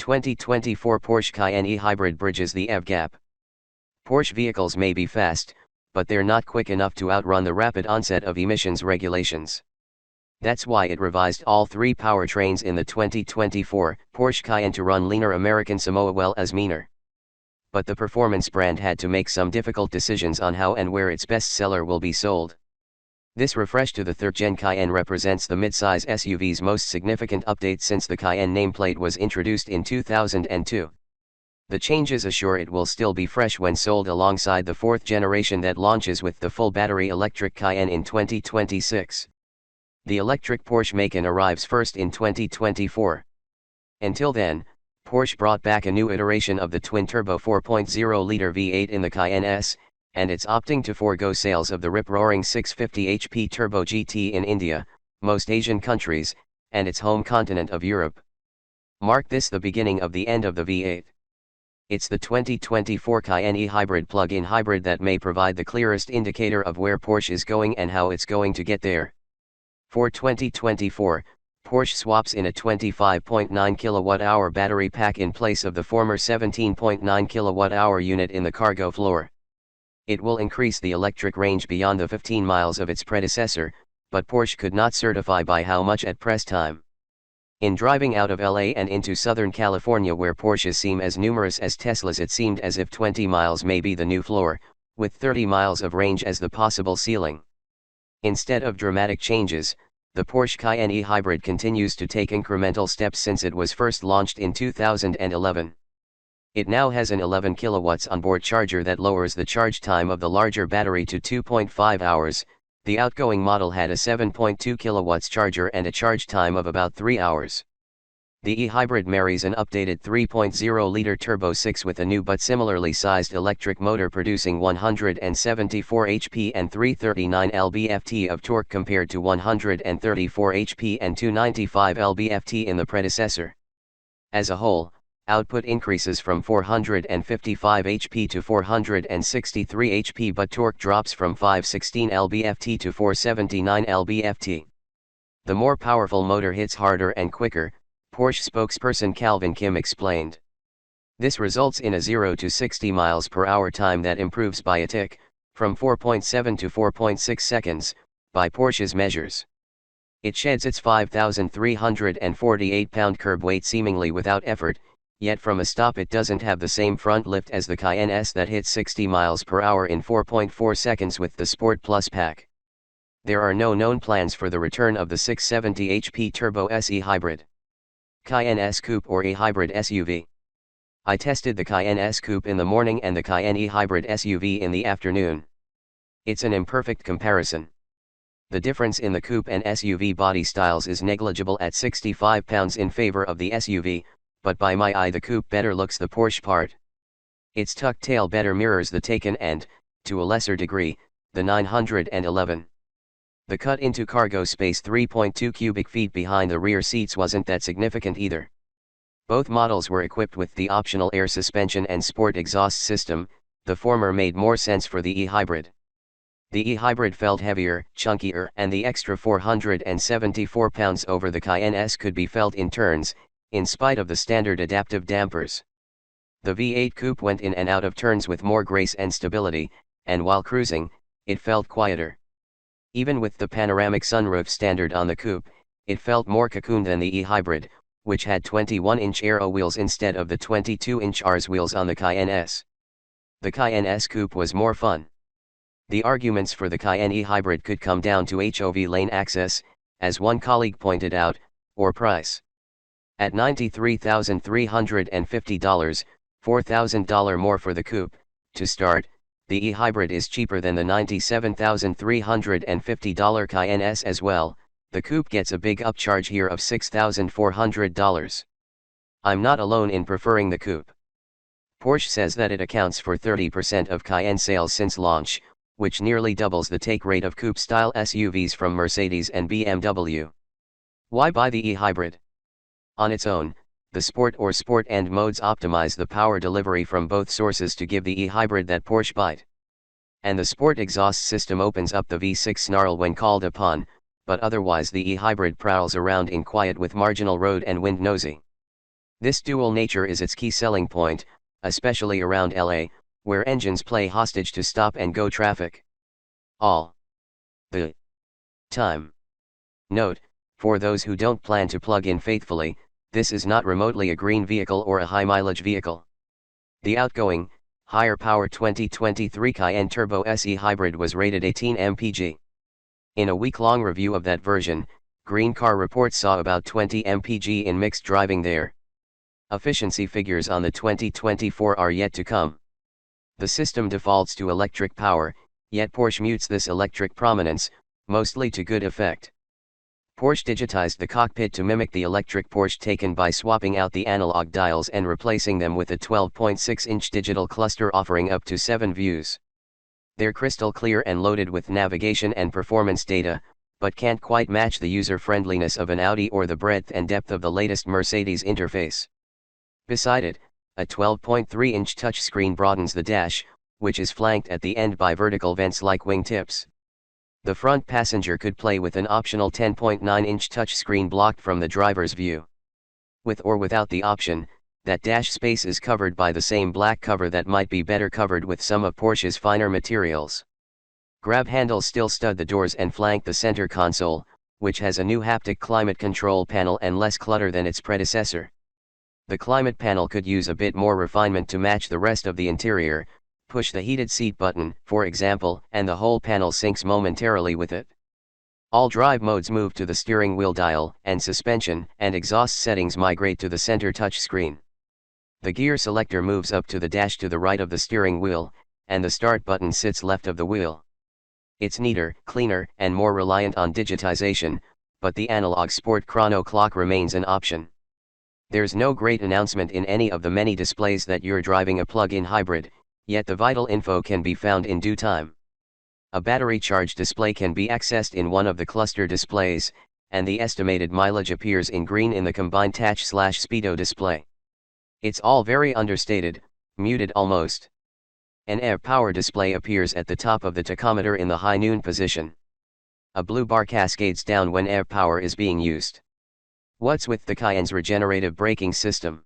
2024 Porsche Cayenne e-hybrid bridges the EV gap. Porsche vehicles may be fast, but they're not quick enough to outrun the rapid onset of emissions regulations. That's why it revised all three powertrains in the 2024 Porsche Cayenne to run leaner. American Samoa well as meaner. But the performance brand had to make some difficult decisions on how and where its bestseller will be sold. This refresh to the third-gen Cayenne represents the midsize SUV's most significant update since the Cayenne nameplate was introduced in 2002. The changes assure it will still be fresh when sold alongside the fourth generation that launches with the full battery electric Cayenne in 2026. The electric Porsche Macan arrives first in 2024. Until then, Porsche brought back a new iteration of the twin-turbo 4.0-liter V8 in the Cayenne S, and it's opting to forego sales of the rip-roaring 650 HP Turbo GT in India, most Asian countries, and its home continent of Europe. Mark this the beginning of the end of the V8. It's the 2024 Cayenne e-hybrid plug-in hybrid that may provide the clearest indicator of where Porsche is going and how it's going to get there. For 2024, Porsche swaps in a 25.9 kWh battery pack in place of the former 17.9 kWh unit in the cargo floor. It will increase the electric range beyond the 15 miles of its predecessor, but Porsche could not certify by how much at press time. In driving out of LA and into Southern California where Porsches seem as numerous as Teslas, it seemed as if 20 miles may be the new floor, with 30 miles of range as the possible ceiling. Instead of dramatic changes, the Porsche Cayenne e-hybrid continues to take incremental steps since it was first launched in 2011. It now has an 11 kilowatts onboard charger that lowers the charge time of the larger battery to 2.5 hours. The outgoing model had a 7.2 kilowatts charger and a charge time of about 3 hours. The e-hybrid marries an updated 3.0-liter Turbo 6 with a new but similarly sized electric motor producing 174 HP and 339 lb-ft of torque compared to 134 HP and 295 lb-ft in the predecessor. As a whole, output increases from 455 HP to 463 HP, but torque drops from 516 lb-ft to 479 lb-ft. The more powerful motor hits harder and quicker, Porsche spokesperson Calvin Kim explained. This results in a 0 to 60 miles per hour time that improves by a tick, from 4.7 to 4.6 seconds, by Porsche's measures. It sheds its 5,348-pound curb weight seemingly without effort, yet from a stop it doesn't have the same front lift as the Cayenne S that hits 60 miles per hour in 4.4 seconds with the Sport Plus pack. There are no known plans for the return of the 670 HP Turbo S e-hybrid. Cayenne S Coupe or e-hybrid SUV. I tested the Cayenne S Coupe in the morning and the Cayenne e-hybrid SUV in the afternoon. It's an imperfect comparison. The difference in the coupe and SUV body styles is negligible at 65 pounds in favor of the SUV, but by my eye the coupe better looks the Porsche part. Its tucked tail better mirrors the Taycan and, to a lesser degree, the 911. The cut into cargo space 3.2 cubic feet behind the rear seats wasn't that significant either. Both models were equipped with the optional air suspension and sport exhaust system, the former made more sense for the e-hybrid. The e-hybrid felt heavier, chunkier, and the extra 474 pounds over the Cayenne S could be felt in turns, in spite of the standard adaptive dampers. The V8 coupe went in and out of turns with more grace and stability, and while cruising, it felt quieter. Even with the panoramic sunroof standard on the coupe, it felt more cocooned than the e-hybrid, which had 21-inch aero wheels instead of the 22-inch RS wheels on the Cayenne S. The Cayenne S coupe was more fun. The arguments for the Cayenne e-hybrid could come down to HOV lane access, as one colleague pointed out, or price. At $93,350, $4,000 more for the coupe, to start, the e-hybrid is cheaper than the $97,350 Cayenne S as well. The coupe gets a big upcharge here of $6,400. I'm not alone in preferring the coupe. Porsche says that it accounts for 30% of Cayenne sales since launch, which nearly doubles the take rate of coupe-style SUVs from Mercedes and BMW. Why buy the e-hybrid? On its own, the Sport or Sport End modes optimize the power delivery from both sources to give the e-hybrid that Porsche bite. And the Sport exhaust system opens up the V6 snarl when called upon, but otherwise the e-hybrid prowls around in quiet with marginal road and wind nosy. This dual nature is its key selling point, especially around LA, where engines play hostage to stop-and-go traffic all the time. Note, for those who don't plan to plug in faithfully, this is not remotely a green vehicle or a high-mileage vehicle. The outgoing, higher-power 2023 Cayenne Turbo SE Hybrid was rated 18 mpg. In a week-long review of that version, Green Car Reports saw about 20 mpg in mixed driving there. Efficiency figures on the 2024 are yet to come. The system defaults to electric power, yet Porsche mutes this electric prominence, mostly to good effect. Porsche digitized the cockpit to mimic the electric Porsche taken by swapping out the analog dials and replacing them with a 12.6-inch digital cluster offering up to 7 views. They're crystal clear and loaded with navigation and performance data, but can't quite match the user-friendliness of an Audi or the breadth and depth of the latest Mercedes interface. Beside it, a 12.3-inch touchscreen broadens the dash, which is flanked at the end by vertical vents like wingtips. The front passenger could play with an optional 10.9-inch touchscreen blocked from the driver's view. With or without the option, that dash space is covered by the same black cover that might be better covered with some of Porsche's finer materials. Grab handles still stud the doors and flank the center console, which has a new haptic climate control panel and less clutter than its predecessor. The climate panel could use a bit more refinement to match the rest of the interior. Push the heated seat button, for example, and the whole panel syncs momentarily with it. All drive modes move to the steering wheel dial, and suspension and exhaust settings migrate to the center touchscreen. The gear selector moves up to the dash to the right of the steering wheel, and the start button sits left of the wheel. It's neater, cleaner, and more reliant on digitization, but the analog sport chrono clock remains an option. There's no great announcement in any of the many displays that you're driving a plug-in hybrid, yet the vital info can be found in due time. A battery charge display can be accessed in one of the cluster displays, and the estimated mileage appears in green in the combined touch/speedo display. It's all very understated, muted almost. An EV power display appears at the top of the tachometer in the high noon position. A blue bar cascades down when EV power is being used. What's with the Cayenne's regenerative braking system?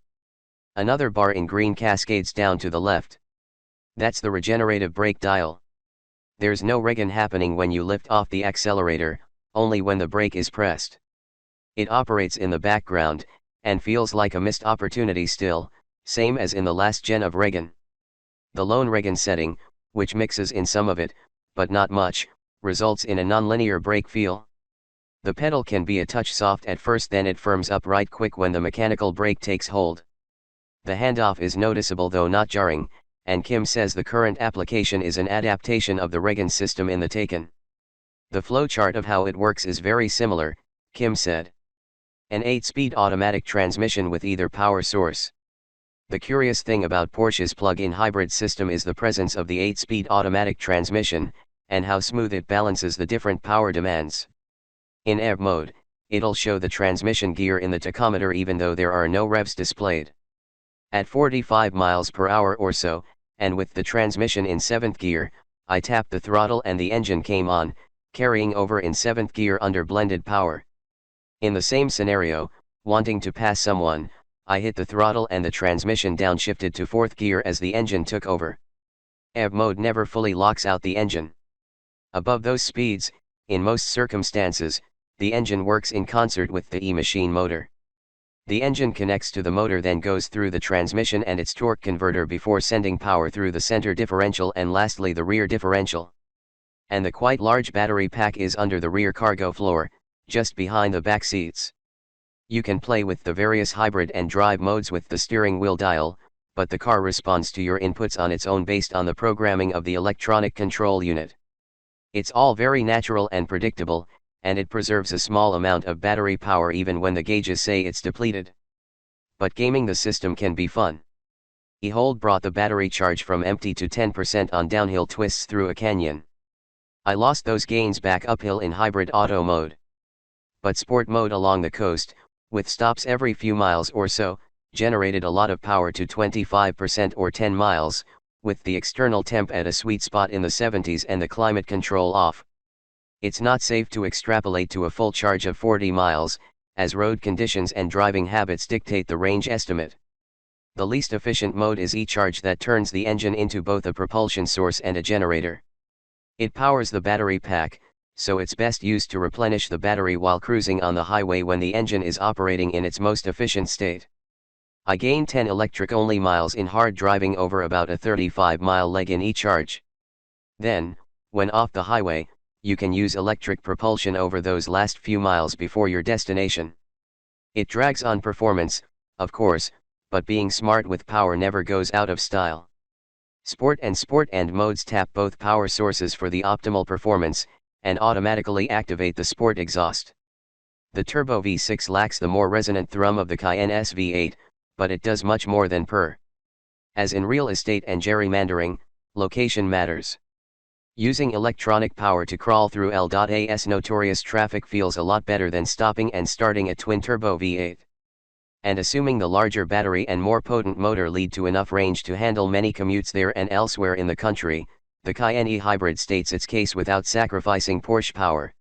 Another bar in green cascades down to the left. That's the regenerative brake dial. There's no regen happening when you lift off the accelerator, only when the brake is pressed. It operates in the background, and feels like a missed opportunity still, same as in the last gen of regen. The lone regen setting, which mixes in some of it, but not much, results in a nonlinear brake feel. The pedal can be a touch soft at first, then it firms up right quick when the mechanical brake takes hold. The handoff is noticeable though not jarring, and Kim says the current application is an adaptation of the regen system in the Taycan. The flowchart of how it works is very similar, Kim said. An 8-speed automatic transmission with either power source. The curious thing about Porsche's plug-in hybrid system is the presence of the 8-speed automatic transmission, and how smooth it balances the different power demands. In EV mode, it'll show the transmission gear in the tachometer even though there are no revs displayed. At 45 miles per hour or so, and with the transmission in 7th gear, I tapped the throttle and the engine came on, carrying over in 7th gear under blended power. In the same scenario, wanting to pass someone, I hit the throttle and the transmission downshifted to 4th gear as the engine took over. EV mode never fully locks out the engine. Above those speeds, in most circumstances, the engine works in concert with the e-machine motor. The engine connects to the motor, then goes through the transmission and its torque converter before sending power through the center differential and lastly the rear differential. And the quite large battery pack is under the rear cargo floor, just behind the back seats. You can play with the various hybrid and drive modes with the steering wheel dial, but the car responds to your inputs on its own based on the programming of the electronic control unit. It's all very natural and predictable, and it preserves a small amount of battery power even when the gauges say it's depleted. But gaming the system can be fun. eHold brought the battery charge from empty to 10% on downhill twists through a canyon. I lost those gains back uphill in hybrid auto mode. But sport mode along the coast, with stops every few miles or so, generated a lot of power to 25% or 10 miles, with the external temp at a sweet spot in the 70s and the climate control off. It's not safe to extrapolate to a full charge of 40 miles, as road conditions and driving habits dictate the range estimate. The least efficient mode is e-charge, that turns the engine into both a propulsion source and a generator. It powers the battery pack, so it's best used to replenish the battery while cruising on the highway when the engine is operating in its most efficient state. I gained 10 electric-only miles in hard driving over about a 35-mile leg in e-charge. Then, when off the highway, you can use electric propulsion over those last few miles before your destination. It drags on performance, of course, but being smart with power never goes out of style. Sport and modes tap both power sources for the optimal performance, and automatically activate the sport exhaust. The Turbo V6 lacks the more resonant thrum of the Cayenne SV8, but it does much more than purr. As in real estate and gerrymandering, location matters. Using electronic power to crawl through L.A.'s notorious traffic feels a lot better than stopping and starting a twin-turbo V8. And assuming the larger battery and more potent motor lead to enough range to handle many commutes there and elsewhere in the country, the Cayenne e-hybrid states its case without sacrificing Porsche power.